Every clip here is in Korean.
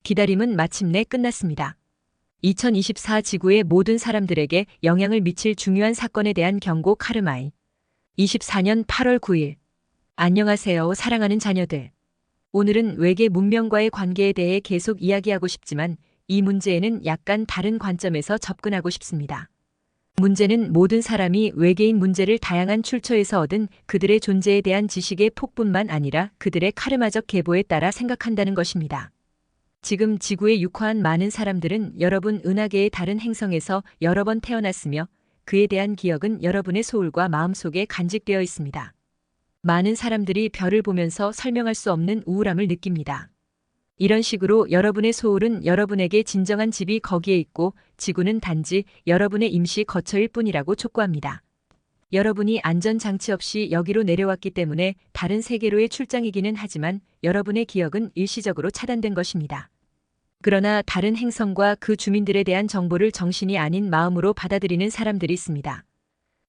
기다림은 마침내 끝났습니다. 2024 지구의 모든 사람들에게 영향을 미칠 중요한 사건에 대한 경고 카르마이. 24년 8월 9일. 안녕하세요, 사랑하는 자녀들. 오늘은 외계 문명과의 관계에 대해 계속 이야기하고 싶지만 이 문제에는 약간 다른 관점에서 접근하고 싶습니다. 문제는 모든 사람이 외계인 문제를 다양한 출처에서 얻은 그들의 존재에 대한 지식의 폭뿐만 아니라 그들의 카르마적 계보에 따라 생각한다는 것입니다. 지금 지구에 육화한 많은 사람들은 여러분 은하계의 다른 행성에서 여러 번 태어났으며 그에 대한 기억은 여러분의 소울과 마음속에 간직되어 있습니다. 많은 사람들이 별을 보면서 설명할 수 없는 우울함을 느낍니다. 이런 식으로 여러분의 소울은 여러분에게 진정한 집이 거기에 있고 지구는 단지 여러분의 임시 거처일 뿐이라고 촉구합니다. 여러분이 안전장치 없이 여기로 내려왔기 때문에 다른 세계로의 출장이기는 하지만 여러분의 기억은 일시적으로 차단된 것입니다. 그러나 다른 행성과 그 주민들에 대한 정보를 정신이 아닌 마음으로 받아들이는 사람들이 있습니다.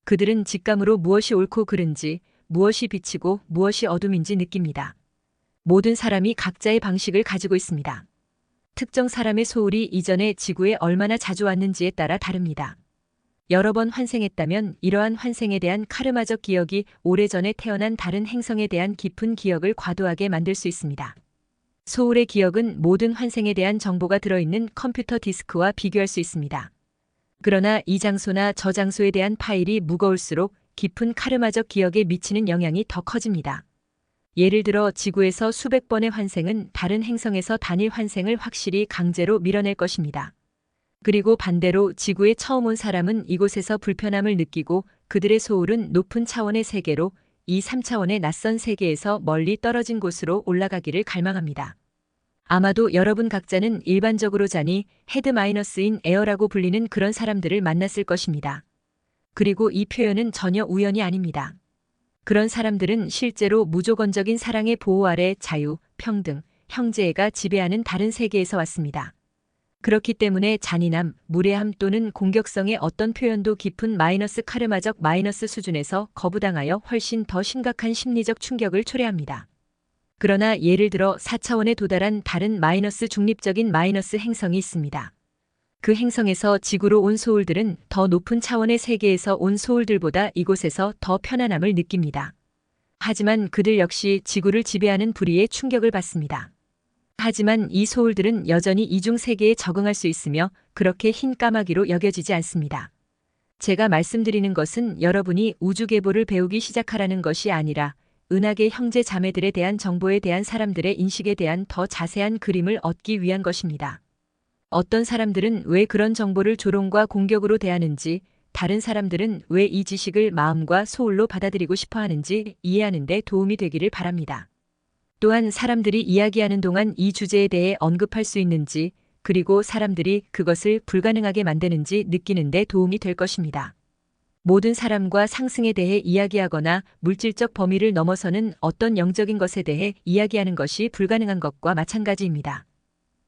그들은 직감으로 무엇이 옳고 그른지, 무엇이 빛이고 무엇이 어둠인지 느낍니다. 모든 사람이 각자의 방식을 가지고 있습니다. 특정 사람의 소울이 이전에 지구에 얼마나 자주 왔는지에 따라 다릅니다. 여러 번 환생했다면 이러한 환생에 대한 카르마적 기억이 오래전에 태어난 다른 행성에 대한 깊은 기억을 과도하게 만들 수 있습니다. 소울의 기억은 모든 환생에 대한 정보가 들어있는 컴퓨터 디스크와 비교할 수 있습니다. 그러나 이 장소나 저 장소에 대한 파일이 무거울수록 깊은 카르마적 기억에 미치는 영향이 더 커집니다. 예를 들어 지구에서 수백 번의 환생은 다른 행성에서 단일 환생을 확실히 강제로 밀어낼 것입니다. 그리고 반대로 지구에 처음 온 사람은 이곳에서 불편함을 느끼고 그들의 소울은 높은 차원의 세계로 이 3차원의 낯선 세계에서 멀리 떨어진 곳으로 올라가기를 갈망합니다. 아마도 여러분 각자는 일반적으로 잔이 헤드-인 에어라고 불리는 그런 사람들을 만났을 것입니다. 그리고 이 표현은 전혀 우연이 아닙니다. 그런 사람들은 실제로 무조건적인 사랑의 보호 아래 자유, 평등, 형제애가 지배하는 다른 세계에서 왔습니다. 그렇기 때문에 잔인함, 무례함 또는 공격성의 어떤 표현도 깊은 마이너스 카르마적 마이너스 수준에서 거부당하여 훨씬 더 심각한 심리적 충격을 초래합니다. 그러나 예를 들어 4차원에 도달한 다른 마이너스 중립적인 마이너스 행성이 있습니다. 그 행성에서 지구로 온 소울들은 더 높은 차원의 세계에서 온 소울들보다 이곳에서 더 편안함을 느낍니다. 하지만 그들 역시 지구를 지배하는 불의의 충격을 받습니다. 하지만 이 소울들은 여전히 이중 세계에 적응할 수 있으며 그렇게 흰 까마귀로 여겨지지 않습니다. 제가 말씀드리는 것은 여러분이 우주계보를 배우기 시작하라는 것이 아니라 은하계 형제 자매들에 대한 정보에 대한 사람들의 인식에 대한 더 자세한 그림을 얻기 위한 것입니다. 어떤 사람들은 왜 그런 정보를 조롱과 공격으로 대하는지, 다른 사람들은 왜 이 지식을 마음과 소울로 받아들이고 싶어 하는지 이해하는 데 도움이 되기를 바랍니다. 또한 사람들이 이야기하는 동안 이 주제에 대해 언급할 수 있는지, 그리고 사람들이 그것을 불가능하게 만드는지 느끼는 데 도움이 될 것입니다. 모든 사람과 상승에 대해 이야기하거나 물질적 범위를 넘어서는 어떤 영적인 것에 대해 이야기하는 것이 불가능한 것과 마찬가지입니다.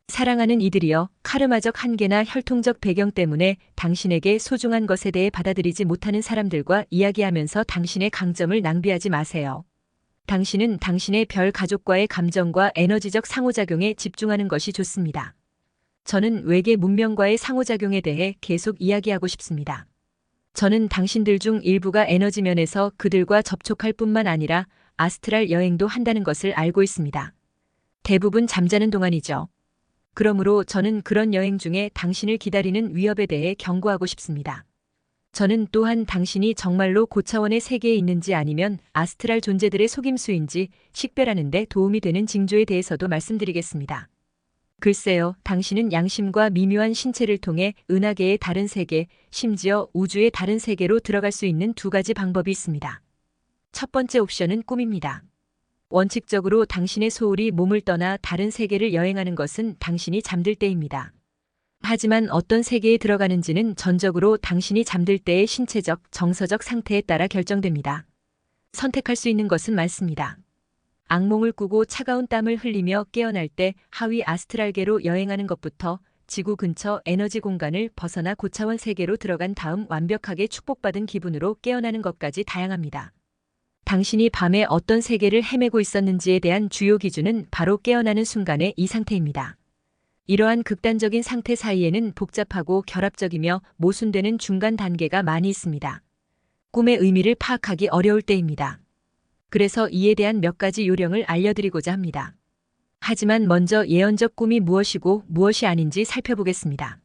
사랑하는 이들이여, 카르마적 한계나 혈통적 배경 때문에 당신에게 소중한 것에 대해 받아들이지 못하는 사람들과 이야기하면서 당신의 강점을 낭비하지 마세요. 당신은 당신의 별 가족과의 감정과 에너지적 상호작용에 집중하는 것이 좋습니다. 저는 외계 문명과의 상호작용에 대해 계속 이야기하고 싶습니다. 저는 당신들 중 일부가 에너지 면에서 그들과 접촉할 뿐만 아니라 아스트랄 여행도 한다는 것을 알고 있습니다. 대부분 잠자는 동안이죠. 그러므로 저는 그런 여행 중에 당신을 기다리는 위협에 대해 경고하고 싶습니다. 저는 또한 당신이 정말로 고차원의 세계에 있는지 아니면 아스트랄 존재들의 속임수인지 식별하는 데 도움이 되는 징조에 대해서도 말씀드리겠습니다. 글쎄요, 당신은 양심과 미묘한 신체를 통해 은하계의 다른 세계, 심지어 우주의 다른 세계로 들어갈 수 있는 두 가지 방법이 있습니다. 첫 번째 옵션은 꿈입니다. 원칙적으로 당신의 소울이 몸을 떠나 다른 세계를 여행하는 것은 당신이 잠들 때입니다. 하지만 어떤 세계에 들어가는지는 전적으로 당신이 잠들 때의 신체적, 정서적 상태에 따라 결정됩니다. 선택할 수 있는 것은 많습니다. 악몽을 꾸고 차가운 땀을 흘리며 깨어날 때 하위 아스트랄계로 여행하는 것부터 지구 근처 에너지 공간을 벗어나 고차원 세계로 들어간 다음 완벽하게 축복받은 기분으로 깨어나는 것까지 다양합니다. 당신이 밤에 어떤 세계를 헤매고 있었는지에 대한 주요 기준은 바로 깨어나는 순간의 이 상태입니다. 이러한 극단적인 상태 사이에는 복잡하고 결합적이며 모순되는 중간 단계가 많이 있습니다. 꿈의 의미를 파악하기 어려울 때입니다. 그래서 이에 대한 몇 가지 요령을 알려드리고자 합니다. 하지만 먼저 예언적 꿈이 무엇이고 무엇이 아닌지 살펴보겠습니다.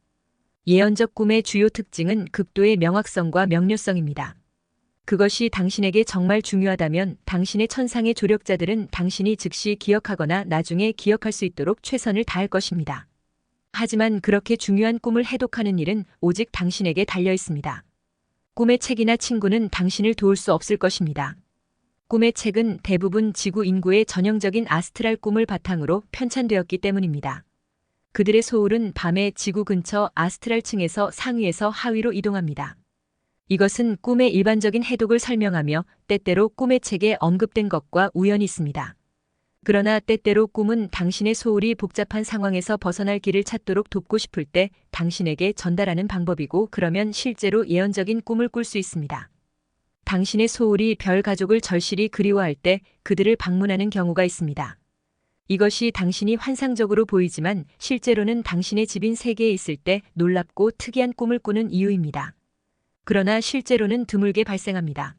예언적 꿈의 주요 특징은 극도의 명확성과 명료성입니다. 그것이 당신에게 정말 중요하다면 당신의 천상의 조력자들은 당신이 즉시 기억하거나 나중에 기억할 수 있도록 최선을 다할 것입니다. 하지만 그렇게 중요한 꿈을 해독하는 일은 오직 당신에게 달려 있습니다. 꿈의 책이나 친구는 당신을 도울 수 없을 것입니다. 꿈의 책은 대부분 지구 인구의 전형적인 아스트랄 꿈을 바탕으로 편찬되었기 때문입니다. 그들의 소울은 밤에 지구 근처 아스트랄 층에서 상위에서 하위로 이동합니다. 이것은 꿈의 일반적인 해독을 설명하며 때때로 꿈의 책에 언급된 것과 우연이 있습니다. 그러나 때때로 꿈은 당신의 소울이 복잡한 상황에서 벗어날 길을 찾도록 돕고 싶을 때 당신에게 전달하는 방법이고, 그러면 실제로 예언적인 꿈을 꿀 수 있습니다. 당신의 소울이 별 가족을 절실히 그리워할 때 그들을 방문하는 경우가 있습니다. 이것이 당신이 환상적으로 보이지만 실제로는 당신의 집인 세계에 있을 때 놀랍고 특이한 꿈을 꾸는 이유입니다. 그러나 실제로는 드물게 발생합니다.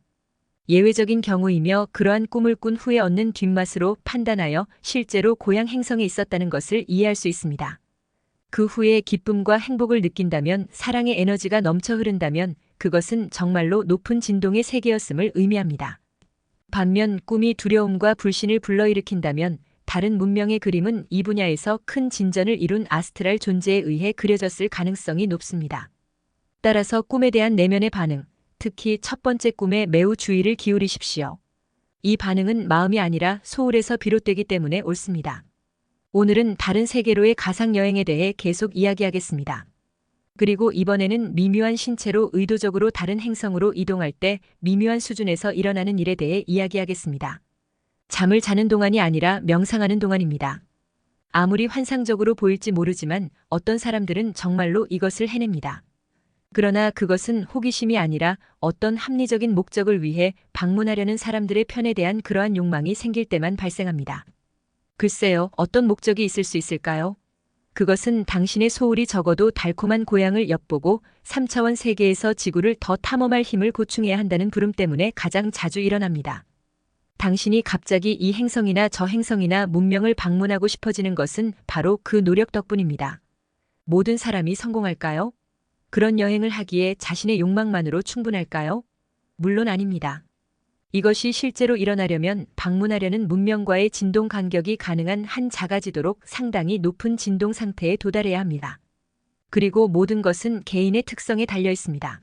예외적인 경우이며 그러한 꿈을 꾼 후에 얻는 뒷맛으로 판단하여 실제로 고향 행성에 있었다는 것을 이해할 수 있습니다. 그 후에 기쁨과 행복을 느낀다면, 사랑의 에너지가 넘쳐 흐른다면 그것은 정말로 높은 진동의 세계였음을 의미합니다. 반면 꿈이 두려움과 불신을 불러일으킨다면 다른 문명의 그림은 이 분야에서 큰 진전을 이룬 아스트랄 존재에 의해 그려졌을 가능성이 높습니다. 따라서 꿈에 대한 내면의 반응, 특히 첫 번째 꿈에 매우 주의를 기울이십시오. 이 반응은 마음이 아니라 소울에서 비롯되기 때문에 옳습니다. 오늘은 다른 세계로의 가상여행에 대해 계속 이야기하겠습니다. 그리고 이번에는 미묘한 신체로 의도적으로 다른 행성으로 이동할 때 미묘한 수준에서 일어나는 일에 대해 이야기하겠습니다. 잠을 자는 동안이 아니라 명상하는 동안입니다. 아무리 환상적으로 보일지 모르지만 어떤 사람들은 정말로 이것을 해냅니다. 그러나 그것은 호기심이 아니라 어떤 합리적인 목적을 위해 방문하려는 사람들의 편에 대한 그러한 욕망이 생길 때만 발생합니다. 글쎄요, 어떤 목적이 있을 수 있을까요? 그것은 당신의 소울이 적어도 달콤한 고향을 엿보고 3차원 세계에서 지구를 더 탐험할 힘을 보충해야 한다는 부름 때문에 가장 자주 일어납니다. 당신이 갑자기 이 행성이나 저 행성이나 문명을 방문하고 싶어지는 것은 바로 그 노력 덕분입니다. 모든 사람이 성공할까요? 그런 여행을 하기에 자신의 욕망만으로 충분할까요? 물론 아닙니다. 이것이 실제로 일어나려면 방문하려는 문명과의 진동 간격이 가능한 한 작아지도록 상당히 높은 진동 상태에 도달해야 합니다. 그리고 모든 것은 개인의 특성에 달려 있습니다.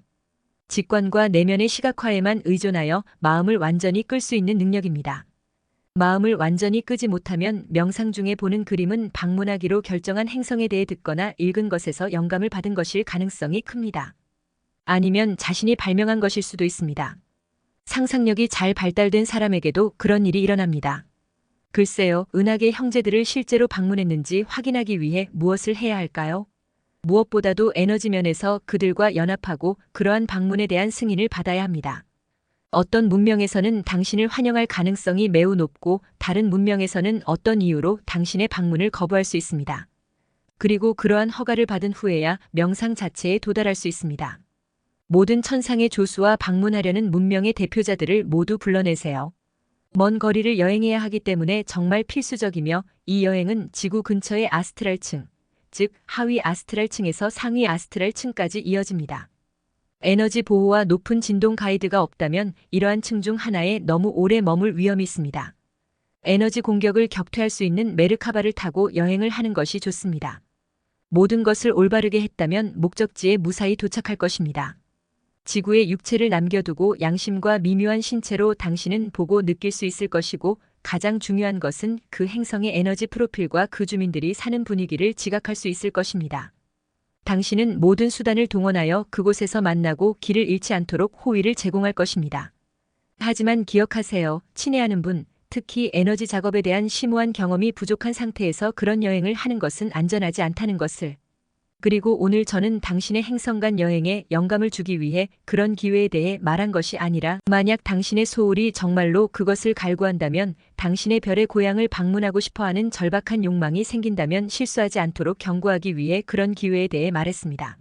직관과 내면의 시각화에만 의존하여 마음을 완전히 끌 수 있는 능력입니다. 마음을 완전히 끄지 못하면 명상 중에 보는 그림은 방문하기로 결정한 행성에 대해 듣거나 읽은 것에서 영감을 받은 것일 가능성이 큽니다. 아니면 자신이 발명한 것일 수도 있습니다. 상상력이 잘 발달된 사람에게도 그런 일이 일어납니다. 글쎄요, 은하계 형제들을 실제로 방문했는지 확인하기 위해 무엇을 해야 할까요? 무엇보다도 에너지 면에서 그들과 연합하고 그러한 방문에 대한 승인을 받아야 합니다. 어떤 문명에서는 당신을 환영할 가능성이 매우 높고 다른 문명에서는 어떤 이유로 당신의 방문을 거부할 수 있습니다. 그리고 그러한 허가를 받은 후에야 명상 자체에 도달할 수 있습니다. 모든 천상의 조수와 방문하려는 문명의 대표자들을 모두 불러내세요. 먼 거리를 여행해야 하기 때문에 정말 필수적이며, 이 여행은 지구 근처의 아스트랄층, 즉 하위 아스트랄층에서 상위 아스트랄층까지 이어집니다. 에너지 보호와 높은 진동 가이드가 없다면 이러한 층 중 하나에 너무 오래 머물 위험이 있습니다. 에너지 공격을 격퇴할 수 있는 메르카바를 타고 여행을 하는 것이 좋습니다. 모든 것을 올바르게 했다면 목적지에 무사히 도착할 것입니다. 지구에 육체를 남겨두고 양심과 미묘한 신체로 당신은 보고 느낄 수 있을 것이고, 가장 중요한 것은 그 행성의 에너지 프로필과 그 주민들이 사는 분위기를 지각할 수 있을 것입니다. 당신은 모든 수단을 동원하여 그곳에서 만나고 길을 잃지 않도록 호의를 제공할 것입니다. 하지만 기억하세요. 친애하는 분, 특히 에너지 작업에 대한 심오한 경험이 부족한 상태에서 그런 여행을 하는 것은 안전하지 않다는 것을. 그리고 오늘 저는 당신의 행성간 여행에 영감을 주기 위해 그런 기회에 대해 말한 것이 아니라 만약 당신의 소울이 정말로 그것을 갈구한다면 당신의 별의 고향을 방문하고 싶어하는 절박한 욕망이 생긴다면 실수하지 않도록 경고하기 위해 그런 기회에 대해 말했습니다.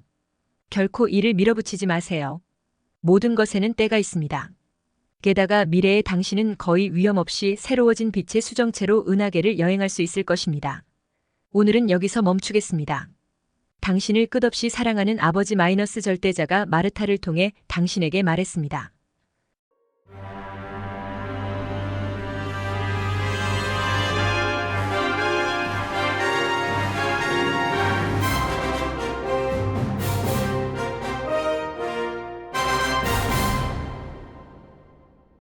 결코 이를 밀어붙이지 마세요. 모든 것에는 때가 있습니다. 게다가 미래의 당신은 거의 위험 없이 새로워진 빛의 수정체로 은하계를 여행할 수 있을 것입니다. 오늘은 여기서 멈추겠습니다. 당신을 끝없이 사랑하는 아버지 마이너스 절대자가 마르타를 통해 당신에게 말했습니다.